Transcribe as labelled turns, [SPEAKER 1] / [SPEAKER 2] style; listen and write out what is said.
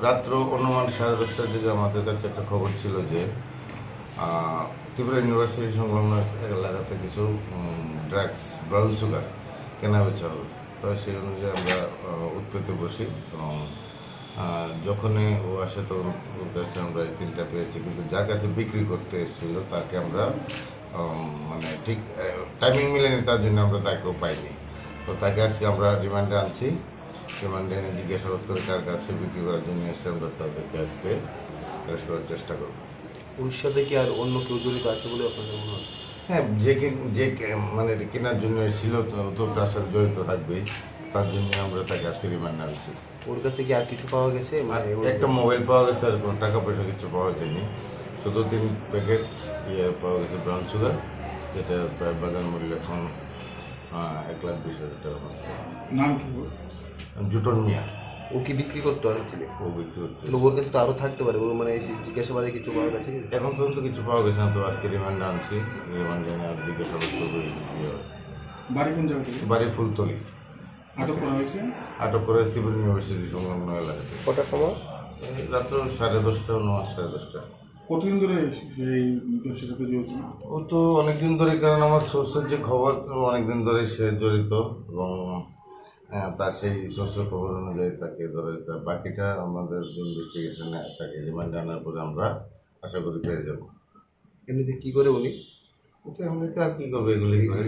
[SPEAKER 1] রাত্র অনুমান 10:30টার দিকে আমাদের কাছে একটা খবর ছিল যে ত্রিপুরা ইউনিভার্সিটি সংলগ্ন এলাকাতে কিছু ড্রাগস ব্রাউন সুগার কেনা বেচা হবে। তো সেই অনুযায়ী আমরা উৎপেতে বসি এবং যখনই ও আসে তখন ওর কাছে আমরা এই 3টা পেয়েছি, কিন্তু যার কাছে বিক্রি করতে এসেছিল তাকে আমরা মানে ঠিক টাইমিং মিলেনি, তার জন্য আমরা তাকেও পাইনি। তো তাকে আজকে আমরা রিমান্ডে আনছি। রিমান্ডে এনে জিজ্ঞাসাবাদ করে তার কাছে বিক্রি করার জন্য এসে আমরা তাদেরকে আজকে অ্যারেস্ট করার চেষ্টা করব।
[SPEAKER 2] ওর সাথে কি আর অন্য কেউ জড়িত আছে বলে আপনাদের মনে হচ্ছে?
[SPEAKER 1] হ্যাঁ, যে মানে কেনার জন্য এসেছিল তো তার সাথে জড়িত থাকবেই, তার জন্য আমরা তাকে আজকে রিমান্ডে আনছি।
[SPEAKER 2] ওর কাছে কি আর কিছু পাওয়া গেছে?
[SPEAKER 1] একটা মোবাইল পাওয়া গেছে, আর কোনো টাকা পয়সা কিছু পাওয়া যায়নি। শুধু 3 প্যাকেট পাওয়া গেছে ব্রাউন সুগার, যেটা প্রায় বাজার মূল্য এখন 1,20,000 টাকার মতো।
[SPEAKER 3] নাম কি?
[SPEAKER 1] জুটন মিয়া।
[SPEAKER 2] ও কি বিক্রি করতে পারছিল?
[SPEAKER 1] ও বিক্রি করতে।
[SPEAKER 2] ওর কাছে তো আরও থাকতে পারে, ওর মানে জিজ্ঞাসাবাদে কিছু পাওয়া গেছে?
[SPEAKER 1] এখন পর্যন্ত কিছু পাওয়া গেছে না, তো আজকে রিমান্ডে আনছি। রিমান্ডে এনে আর জিজ্ঞাসাবাদ করবো।
[SPEAKER 3] বাড়ি কোন জায়গা থেকে?
[SPEAKER 1] বাড়ি ফুলতলি।
[SPEAKER 3] আটক করা হয়েছে?
[SPEAKER 1] আটক করে ত্রিপুরা ইউনিভার্সিটি সংলগ্ন এলাকাতে।
[SPEAKER 2] কটার সময়?
[SPEAKER 1] রাত্র 10:30, 10:30।
[SPEAKER 3] কতদিন ধরে এই ব্যবসার সাথে জড়িত?
[SPEAKER 1] ও তো অনেকদিন ধরে, কারণ আমার সোর্সের যে খবর অনেকদিন ধরে সে জড়িত, এবং তার সেই সোর্সের খবর অনুযায়ী তাকে ধরে। বাকিটা আমাদের ইনভেস্টিগেশনে তাকে রিমান্ডে আনার পরে আমরা আশা করি পেয়ে যাবো।
[SPEAKER 2] এমনিতে কী করে উনি?
[SPEAKER 1] তো এমনিতে আর কী করবে, এগুলি করে